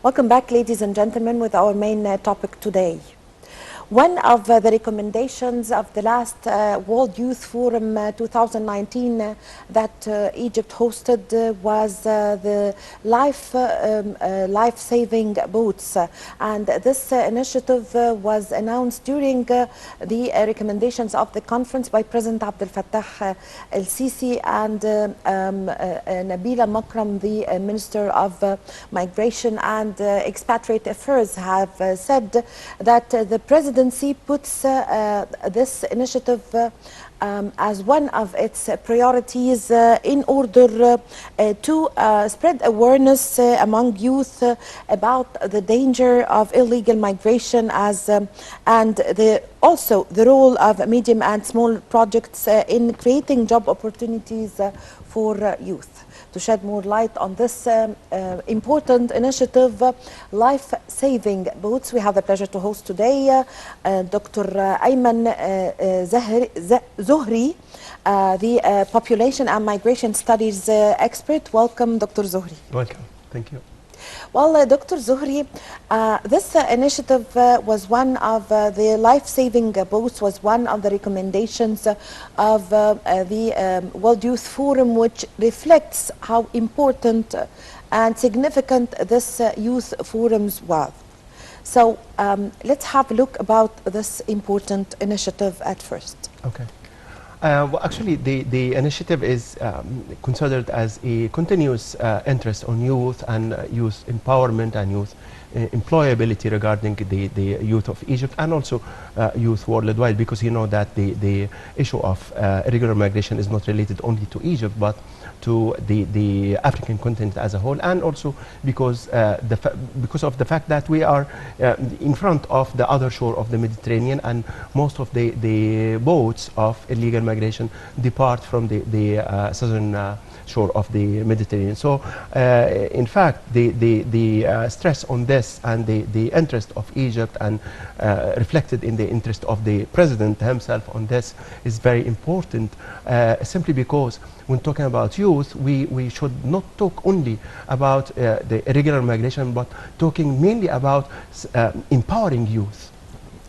Welcome back, ladies and gentlemen, with our main topic today. One of the recommendations of the last World Youth Forum 2019 that Egypt hosted was the life-saving boats. And this initiative was announced during the recommendations of the conference by President Abdel Fattah el-Sisi and Nabila Makram, the Minister of Migration and Expatriate Affairs, have said that the Presidency puts this initiative as one of its priorities in order to spread awareness among youth about the danger of illegal migration and also the role of medium and small projects in creating job opportunities for youth. To shed more light on this important initiative, life-saving boats, we have the pleasure to host today Dr. Ayman Zohry, the Population and Migration Studies expert. Welcome, Dr. Zohry. Welcome. Thank you. Well, Dr. Zohry, this initiative was one of the life-saving boats, was one of the recommendations of the World Youth Forum, which reflects how important and significant this youth forums was. So let's have a look about this important initiative at first. Okay. Well, actually, the initiative is considered as a continuous interest on youth and youth empowerment and youth employability regarding the youth of Egypt and also youth worldwide, because you know that the issue of irregular migration is not related only to Egypt but to the African continent as a whole, and also because of the fact that we are in front of the other shore of the Mediterranean, and most of the boats of illegal migration depart from the southern shore of the Mediterranean. So in fact the stress on this and the interest of Egypt and reflected in the interest of the president himself on this is very important, simply because when talking about youth, we should not talk only about the irregular migration, but talking mainly about empowering youth.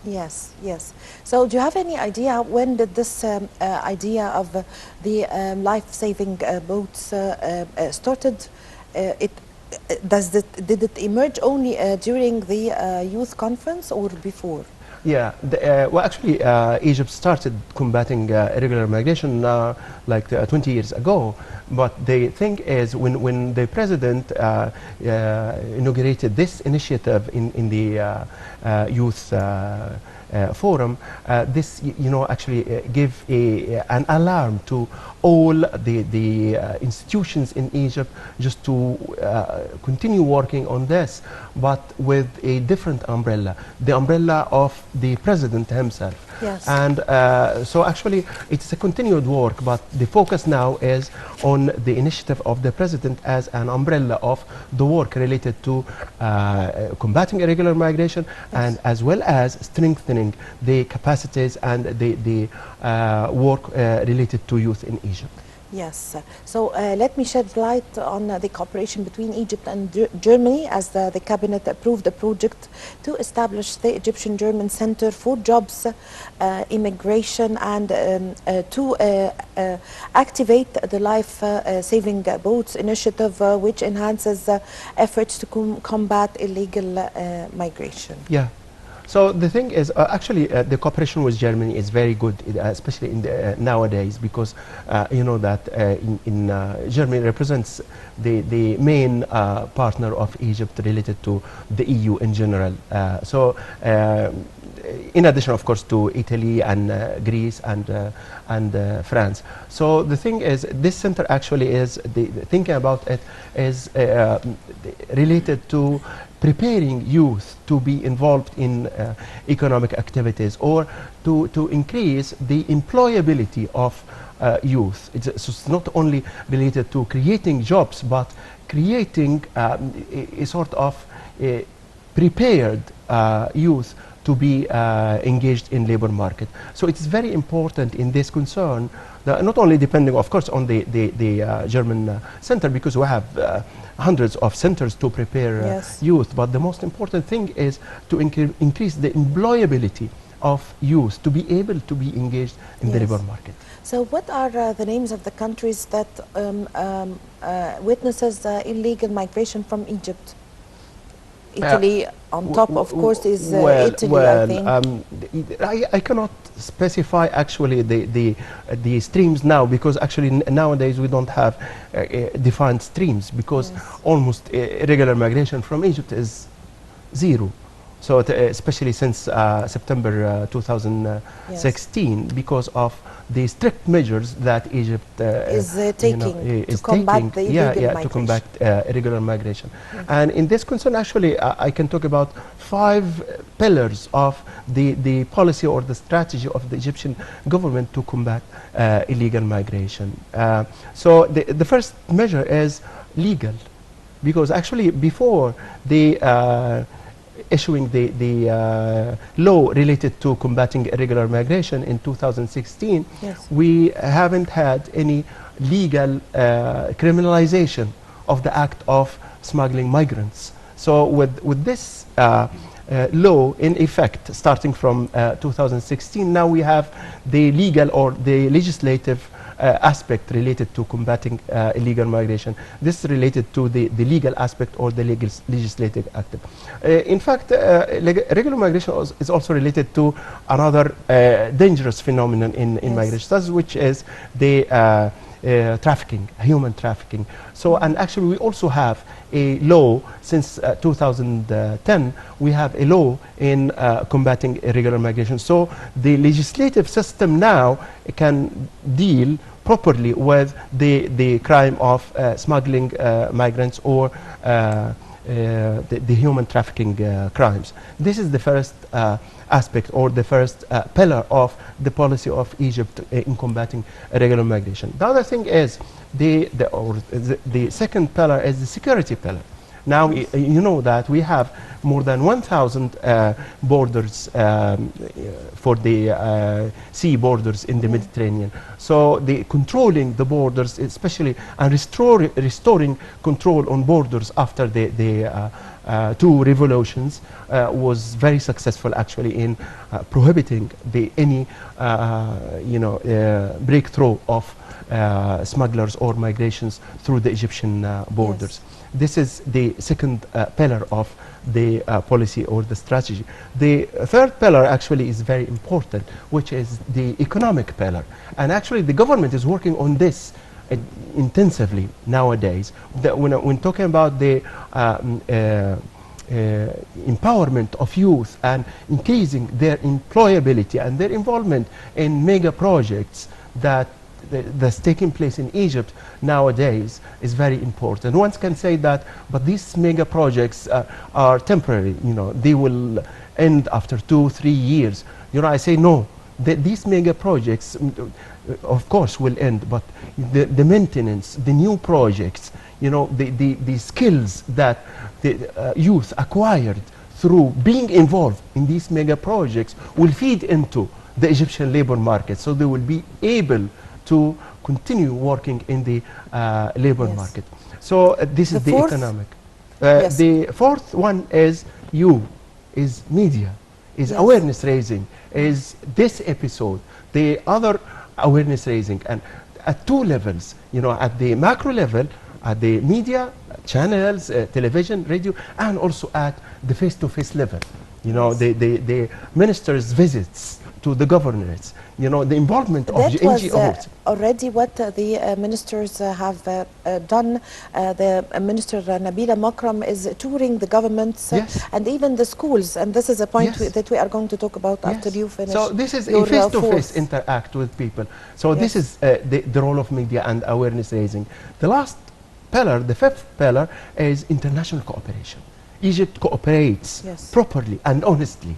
Yes, yes. So do you have any idea when did this idea of the life-saving boats started? Did it emerge only during the youth conference or before? Yeah, well, actually, Egypt started combating irregular migration like 20 years ago. But the thing is, when the president inaugurated this initiative in the youth forum, this, actually gave an alarm to all the institutions in Egypt just to continue working on this, but with a different umbrella, the umbrella of the president himself. Yes. And so actually it's a continued work, but the focus now is on the initiative of the president as an umbrella of the work related to combating irregular migration, yes, and as well as strengthening the capacities and the work related to youth in Egypt. Yes. So let me shed light on the cooperation between Egypt and Germany, as the cabinet approved a project to establish the Egyptian-German Center for Jobs, Immigration, and to activate the life-saving boats initiative, which enhances efforts to combat illegal migration. Yeah. So the thing is, actually, the cooperation with Germany is very good, especially in nowadays, because you know that Germany represents the main partner of Egypt related to the EU in general. So in addition, of course, to Italy and Greece and France. So the thing is, this center actually is thinking about it is related to preparing youth to be involved in economic activities, or to increase the employability of youth. It's not only related to creating jobs, but creating a sort of prepared youth to be engaged in labor market. So it's very important in this concern, that not only depending, of course, on the German center, because we have hundreds of centers to prepare Yes. youth, but the most important thing is to increase the employability of youth to be able to be engaged in the Yes. labor market. So what are the names of the countries that witnesses illegal migration from Egypt? Italy on top, of course, is Italy, I think. I cannot specify actually the streams now, because actually nowadays we don't have defined streams, because almost irregular migration from Egypt is zero. So especially since September 2016, because of the strict measures that Egypt is taking to combat the illegal migration. to combat irregular migration. And in this concern, actually, I can talk about 5 pillars of the policy or the strategy of the Egyptian government to combat illegal migration. So the first measure is legal, because actually before the issuing the law related to combating irregular migration in 2016, we haven't had any legal criminalization of the act of smuggling migrants. So with this law in effect starting from 2016, now we have the legal or the legislative aspect related to combating illegal migration. This is related to the legal aspect or the legislative act. In fact, irregular migration is also related to another dangerous phenomenon in migration, which is the trafficking, human trafficking. So, and actually we also have a law since 2010, we have a law in combating irregular migration. So the legislative system now can deal properly with the crime of smuggling migrants or the human trafficking crimes. This is the first aspect or the first pillar of the policy of Egypt in combating irregular migration. The other thing is the second pillar is the security pillar. Now you know that we have more than 1,000 borders for the sea borders in the Mediterranean. So the controlling the borders, especially, and restoring control on borders after the 2 revolutions was very successful actually in prohibiting any breakthrough of smugglers or migrations through the Egyptian borders. This is the second pillar of the policy or the strategy. The third pillar actually is very important, which is the economic pillar. And actually the government is working on this intensively nowadays. When talking about the empowerment of youth and increasing their employability and their involvement in mega projects that's taking place in Egypt nowadays is very important. One can say that, but these mega projects are temporary, they will end after 2-3 years. I say no, these mega projects of course will end, but the maintenance, the new projects, the skills that the youth acquired through being involved in these mega projects will feed into the Egyptian labor market, so they will be able to continue working in the labor market. So this is the economic. The fourth one is media, is awareness raising, is this episode, the other awareness raising, and at 2 levels, at the macro level, at the media, channels, television, radio, and also at the face-to-face level. The ministers' visits to the governors, the involvement of NGOs. That was already what the ministers have done. The minister Nabila Makram is touring the governments and even the schools, and this is a point that we are going to talk about after you finish. So this is a face-to-face interact with people. So this is the role of media and awareness raising. The last pillar, the fifth pillar, is international cooperation. Egypt cooperates properly and honestly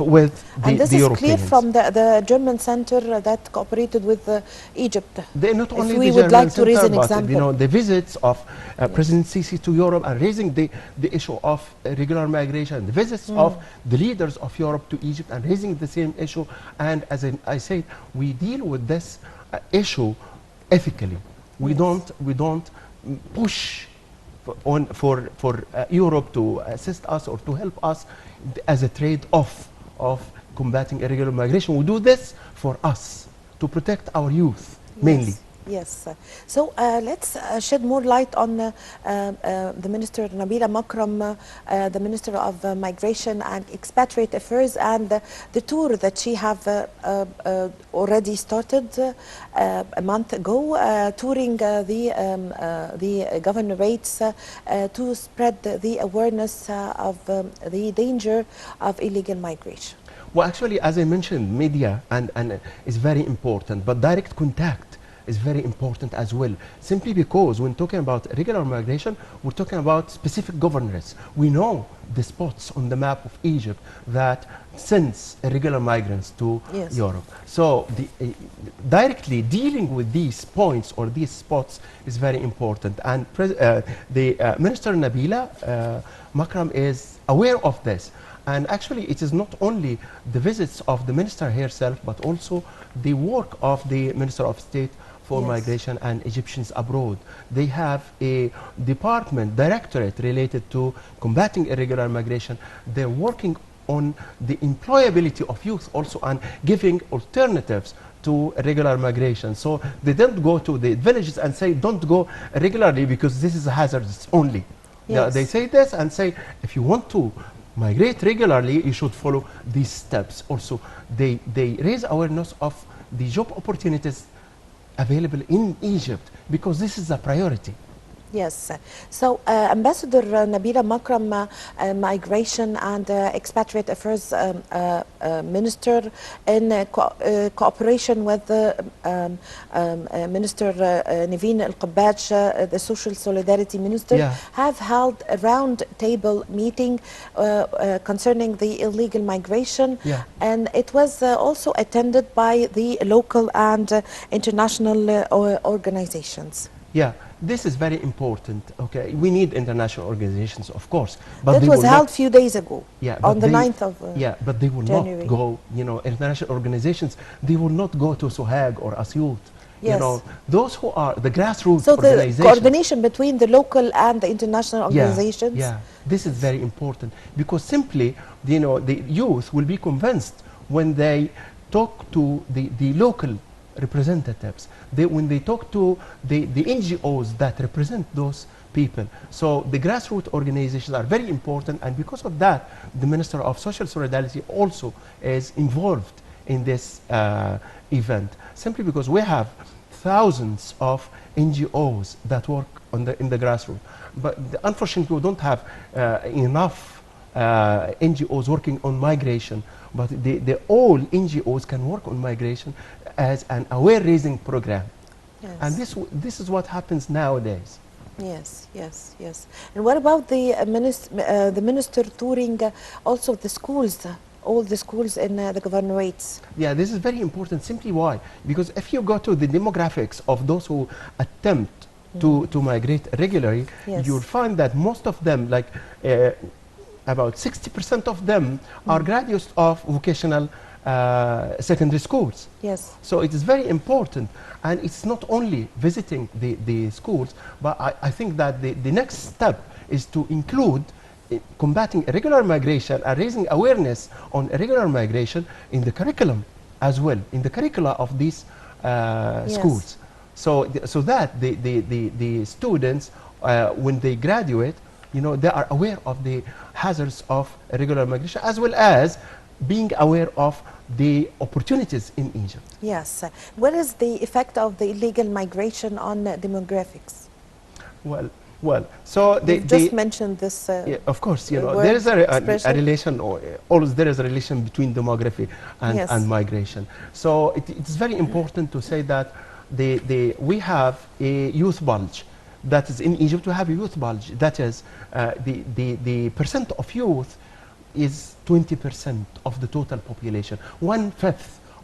with And this the is clear Europeans. from the German center that cooperated with Egypt. They not If only we the would German like to raise center, an but example. the visits of Yes. President Sisi to Europe and raising the issue of irregular migration, the visits of the leaders of Europe to Egypt and raising the same issue. And as I said, we deal with this issue ethically. We Yes. don't push for Europe to assist us or to help us as a trade-off of combating irregular migration. We do this for us, to protect our youth, mainly. Yes. Yes. So let's shed more light on the Minister Nabila Makram, the Minister of Migration and Expatriate Affairs, and the tour that she have already started a month ago, touring the governorates to spread the awareness of the danger of illegal migration. Well, actually, as I mentioned, media and is very important, but direct contact is very important as well. Simply because when talking about irregular migration, we're talking about specific governorates. We know the spots on the map of Egypt that sends irregular migrants to Yes. Europe. So directly dealing with these points or these spots is very important. And the Minister Nabila Makram is aware of this. And actually, it is not only the visits of the minister herself, but also the work of the Minister of State for Yes. Migration and Egyptians abroad. They have a directorate related to combating irregular migration. They're working on the employability of youth also and giving alternatives to irregular migration. So they don't go to the villages and say, don't go regularly because this is a hazardous only. Yeah, Yes. they say this and say, if you want to migrate regularly, you should follow these steps. Also, they raise awareness of the job opportunities available in Egypt because this is a priority. Yes. So, Ambassador Nabila Makram, Migration and Expatriate Affairs Minister, in cooperation with Minister Niveen Al-Qabbaj, the Social Solidarity Minister, Yeah. have held a round table meeting concerning the illegal migration. Yeah. And it was also attended by the local and international organizations. Yeah, this is very important. Okay, we need international organizations, of course, but That they was will held not, few days ago, yeah, on but the they, 9th of yeah, but they will January. not go. You know, international organizations, they will not go to Sohag or Asyut. You Yes. know, those who are the grassroots So the organizations. coordination between the local and the international organizations. Yeah, this is very important because simply, you know, the youth will be convinced when they talk to the local representatives, when they talk to the NGOs that represent those people. So the grassroots organizations are very important, and because of that, the Minister of Social Solidarity also is involved in this event, simply because we have thousands of NGOs that work in the grassroots. But unfortunately, we don't have enough NGOs working on migration. But all NGOs can work on migration as an aware-raising program. Yes. And this is what happens nowadays. Yes, yes, yes. And what about the minister touring also the schools, all the schools in the governorates? Yeah, this is very important. Simply why? Because if you go to the demographics of those who attempt to migrate regularly, Yes. you'll find that most of them, like about 60% of them, are graduates of vocational secondary schools. Yes. So it is very important, and it's not only visiting the schools, but I think that the next step is to include combating irregular migration and raising awareness on irregular migration in the curriculum as well, in the curricula of these schools. So that the students, when they graduate, you know, they are aware of the hazards of irregular migration, as well as being aware of the opportunities in Egypt. Yes. What is the effect of the illegal migration on demographics? Well, so You just mentioned this. yeah, of course, you know, word, there is a expression. relation, or always there is a relation between demography and, Yes. and migration. So it's very important to say that we have a youth bulge. That is, in Egypt we have a youth bulge. That is, the percent of youth is 20% of the total population. 1/5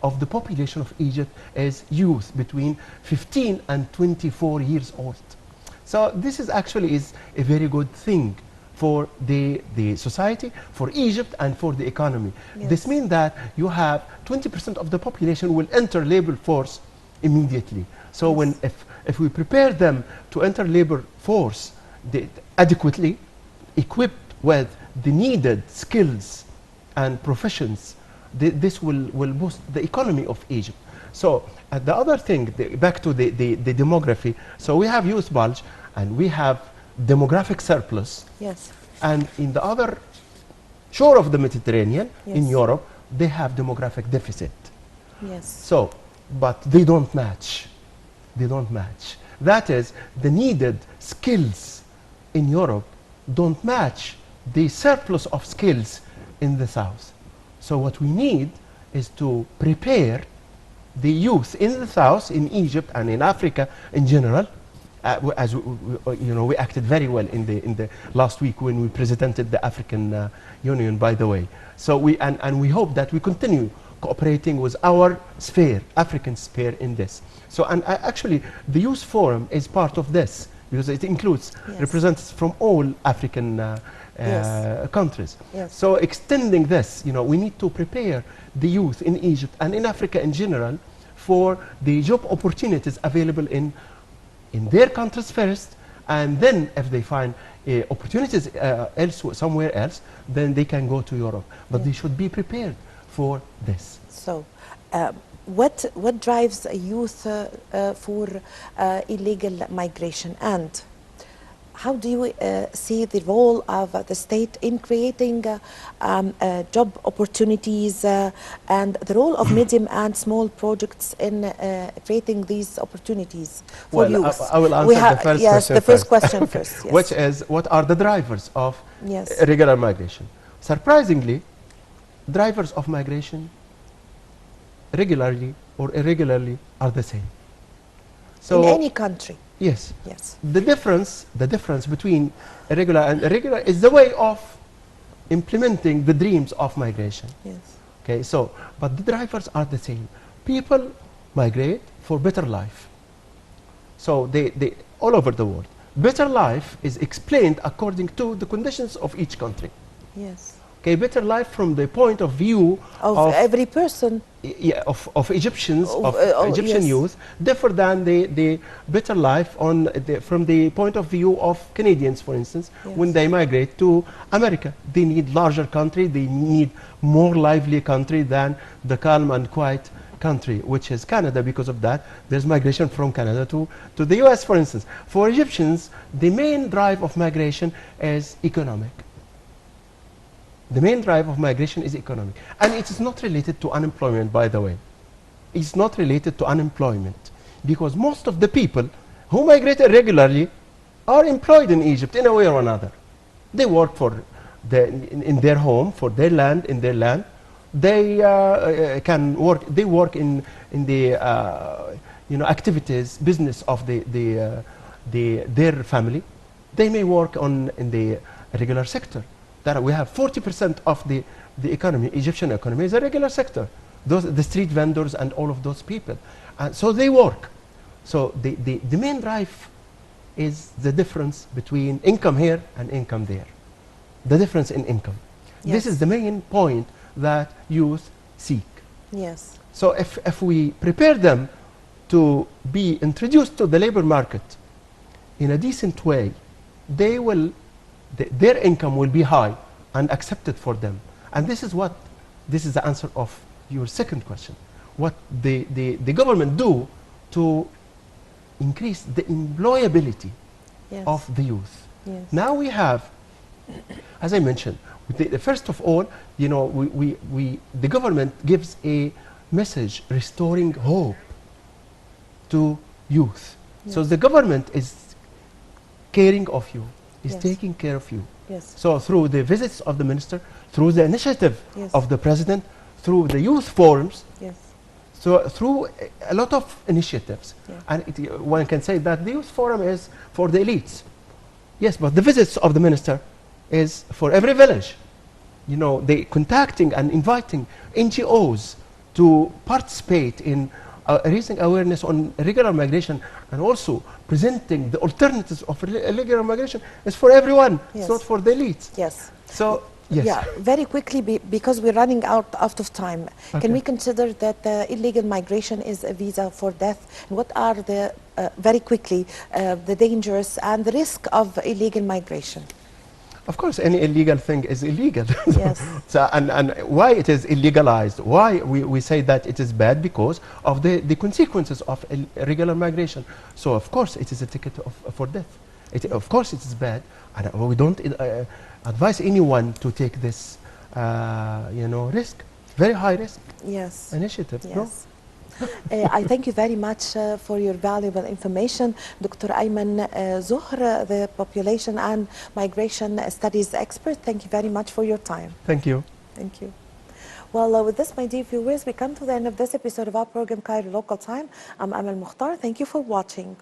of the population of Egypt is youth between 15 and 24 years old. So this is actually is a very good thing for the society, for Egypt, and for the economy. Yes. This means that you have 20% of the population will enter labor force immediately. So Yes. when if we prepare them to enter labor force adequately, equipped with the needed skills and professions, this will boost the economy of Egypt. So the other thing, back to the demography, so we have youth bulge and we have demographic surplus. Yes. And in the other shore of the Mediterranean, in Yes. Europe, they have demographic deficit. Yes. So, but they don't match. They don't match. That is, the needed skills in Europe don't match the surplus of skills in the south. So what we need is to prepare the youth in the south, in Egypt and in Africa in general. As you know, we acted very well in the last week when we presented the African Union, by the way. So and we hope that we continue cooperating with our sphere, African sphere, in this. So actually, the Youth Forum is part of this because it includes Yes. representatives from all African Yes. countries. Yes. So extending this, you know, we need to prepare the youth in Egypt and in Africa in general for the job opportunities available in their countries first, and then if they find opportunities somewhere else, then they can go to Europe. But they should be prepared for this. So, what drives a youth for illegal migration, and how do you see the role of the state in creating job opportunities and the role of medium and small projects in creating these opportunities for Well, youth? I will answer the first yes, question the first first. question first. Yes. Which is, what are the drivers of Yes. irregular migration? Surprisingly, drivers of migration regularly or irregularly are the same. So in any country. yes. Yes. The difference between irregular and irregular is the way of implementing the dreams of migration. Yes. Okay, so, but the drivers are the same. People migrate for better life. So they all over the world. Better life is explained according to the conditions of each country. Yes. Okay, better life from the point of view Of every person. yeah, of Egyptians, of oh, Egyptian yes. youth, differ than the better life from the point of view of Canadians, for instance, Yes. when they migrate to America. They need larger country, they need more lively country than the calm and quiet country, which is Canada. Because of that, there's migration from Canada to the US, for instance. For Egyptians, the main drive of migration is economic. The main drive of migration is economic. And it is not related to unemployment, by the way. It's not related to unemployment. Because most of the people who migrate irregularly are employed in Egypt in a way or another. They work for in their home, for their land, in their land. They can work. They work in the activities, business of their family. They may work in the regular sector. That we have 40% of the economy, Egyptian economy, is a regular sector. The street vendors and all of those people, and so they work. So the main drive is the difference between income here and income there. The difference in income. Yes. This is the main point that youth seek. Yes. So if we prepare them to be introduced to the labor market in a decent way, they will. Their income will be high and accepted for them. And this is the answer of your second question. What the government do to increase the employability Yes. of the youth. Yes. Now we have, as I mentioned, first of all, you know, the government gives a message restoring hope to youth. So Yes. the government is caring of you. Is Yes. taking care of you. Yes. So through the visits of the minister, through the initiative Yes. of the president, through the youth forums, Yes. so through a lot of initiatives. Yeah. And one can say that the youth forum is for the elites. Yes, but the visits of the minister is for every village. you know, they contacting and inviting NGOs to participate in raising awareness on irregular migration, and also presenting the alternatives of irregular migration is for everyone. Yes. It's not for the elite. Yes. So, yes. Yeah, very quickly, because we're running out of time. Okay. Can we consider that illegal migration is a visa for death? And what are the, very quickly, the dangers and the risk of illegal migration? Of course, any illegal thing is illegal. Yes. So, and why it is illegalized? Why we say that it is bad? Because of the consequences of irregular migration. So, of course, it is a ticket for death. Of course, it is bad, and we don't advise anyone to take this, you know, risk, very high risk. Yes. Initiative. Yes. No? I thank you very much for your valuable information, Dr. Ayman Zohry, the population and migration studies expert. Thank you very much for your time. Thank you. Thank you. Well, with this, my dear viewers, we come to the end of this episode of our program, Cairo Local Time. I'm Amal Mukhtar. Thank you for watching.